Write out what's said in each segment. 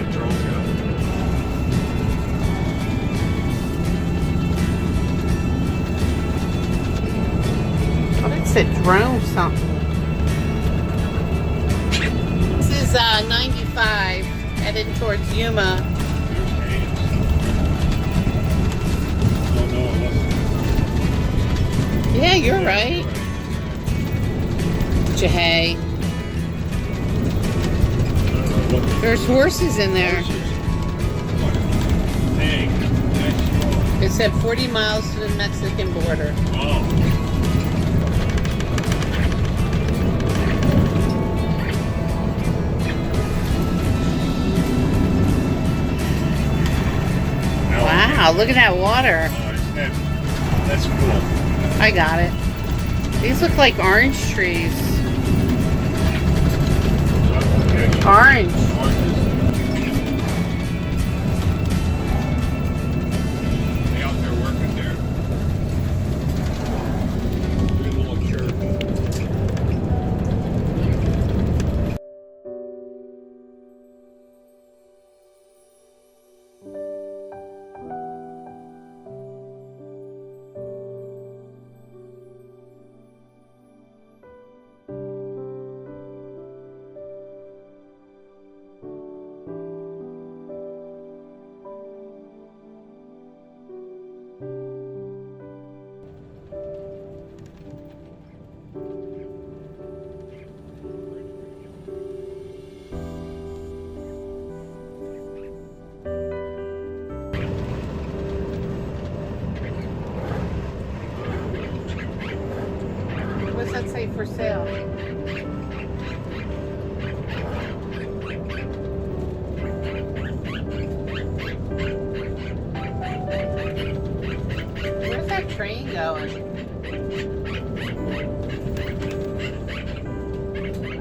controls go. Oh, it's a drone something. This is 95 headed towards Yuma. Oh no, it wasn't. Yeah, you're right. Bunch of hay. There's horses in there. Dang. It said 40 miles to the Mexican border. Oh. Wow, look at that water. Oh, that's cool. I got it. These look like orange trees. Orange. They out there working there. Good little jerk. What's that say for sale? Where's that train going?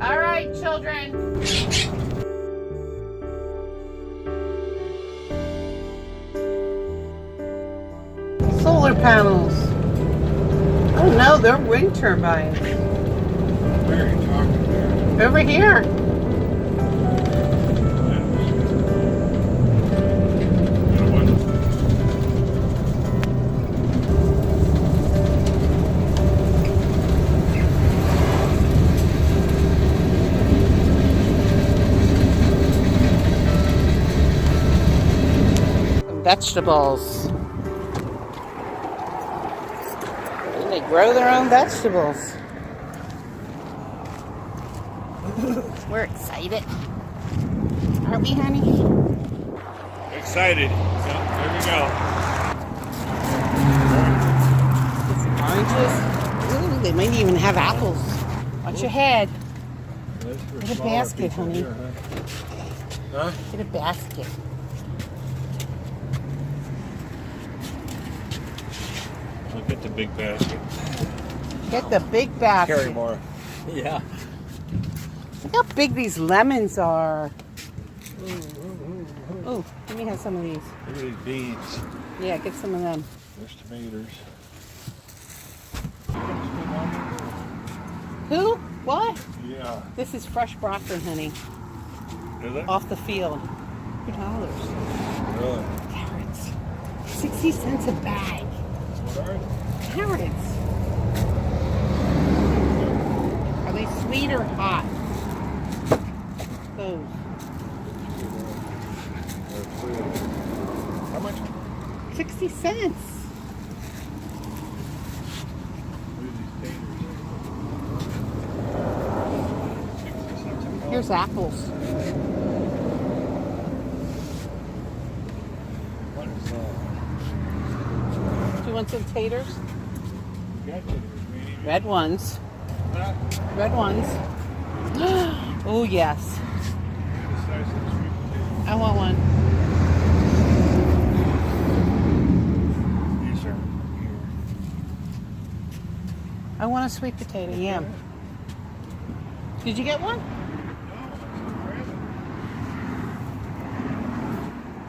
All right, children. Solar panels. Oh no, they're wind turbines. Where are you talking there? Over here. Vegetables. And they grow their own vegetables. We're excited. Aren't we, honey? Excited. Yep, there we go. Oranges. Ooh, they might even have apples. Watch your head. Get a basket, honey. Huh? Get a basket. I'll get the big basket. Get the big basket. Carry more. Yeah. Look how big these lemons are. Oh, let me have some of these. Look at these beans. Yeah, get some of them. There's tomatoes. Who? What? Yeah. This is fresh broccoli, honey. Is it? Off the field. $2. Really? Carrots. 60 cents a bag. What are they? Carrots. Are they sweet or hot? Those. How much? 60 cents. Here's apples. What is that? Do you want some taters? Got taters. Red ones. Red ones. Oh, yes. I want one. These are I want a sweet potato, yeah. Did you get one?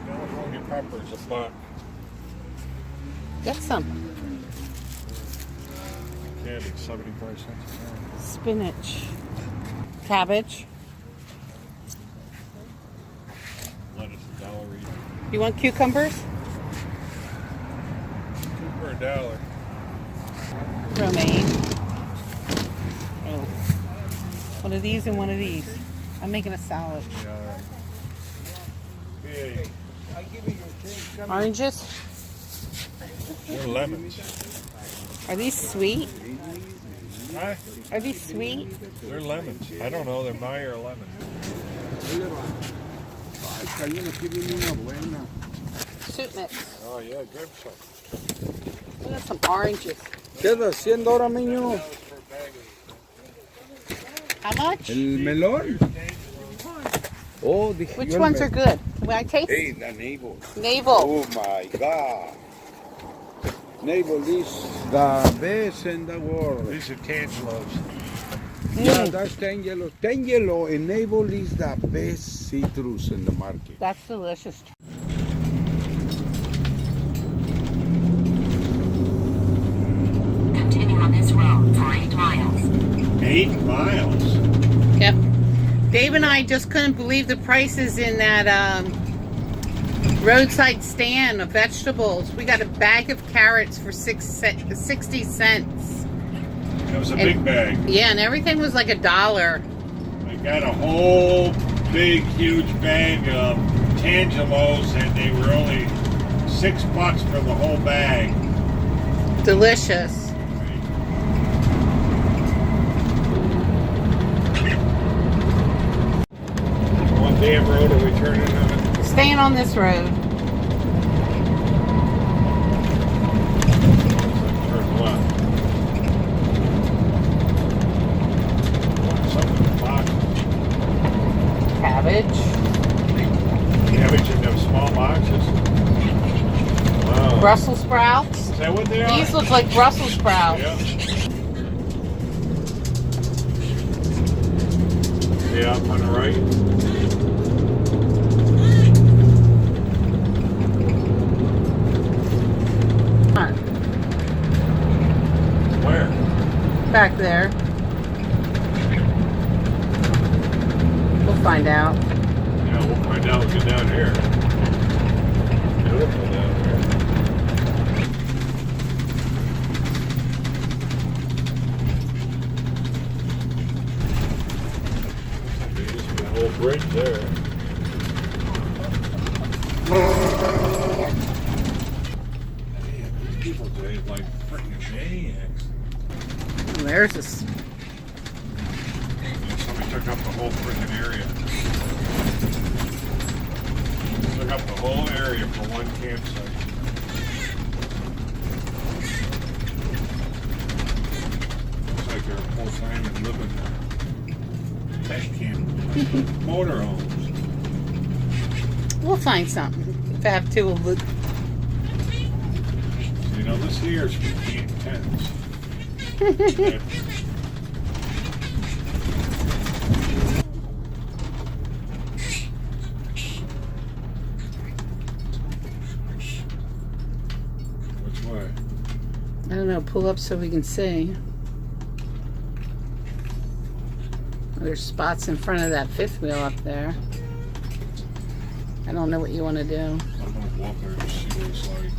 California peppers a buck. Get some. Candy, 75 cents a pound. Spinach. Cabbage. Lettuce. celery. You want cucumbers? 2 for $1. Romaine. Oh. One of these and one of these. I'm making a salad. Yeah, all right. Okay. Oranges? They're lemons. Are these sweet? Huh? Are these sweet? They're lemons. I don't know. They're Meyer lemons. Soup mix. Oh, yeah. Grab some. We got some oranges. Queda $100 ahora, niño. How much? El melón. Oh, Which ones are good? Can I taste? Hey, the navel. Navel. Oh my God. Navel is the best in the world. These are tangelos. Yeah, that's Tangelo. Tangelo and navel is the best citrus in the market. That's delicious. Continue on this road for 8 miles. 8 miles? Yep. Dave and I just couldn't believe the prices in that roadside stand of vegetables. We got a bag of carrots for 60 cents. It was a big bag. Yeah, and everything was like $1. I got a whole big, huge bag of tangelos, and they were only $6 for the whole bag. Delicious. What damn road are we turning on? Staying on this road. Turn left. Something in the box. Cabbage. Cabbage in them small boxes. Wow. Brussels sprouts. Is that what they are? These look like Brussels sprouts. Yeah. Yeah, up on the right. Where? Back there. We'll find out. Yeah, we'll find out when we get down here. Beautiful down here. There's a whole bridge there. Man, these people today like freaking maniacs. There's this. Somebody took up the whole freaking area. Took up the whole area for one campsite. Looks like they're full-time and living pet camp motorhomes. We'll find something. If I have two of the. You know, this here is for camp tents. Which way? I don't know. Pull up so we can see. There's spots in front of that fifth wheel up there. I don't know what you want to do. I'm gonna walk there and see what it's like.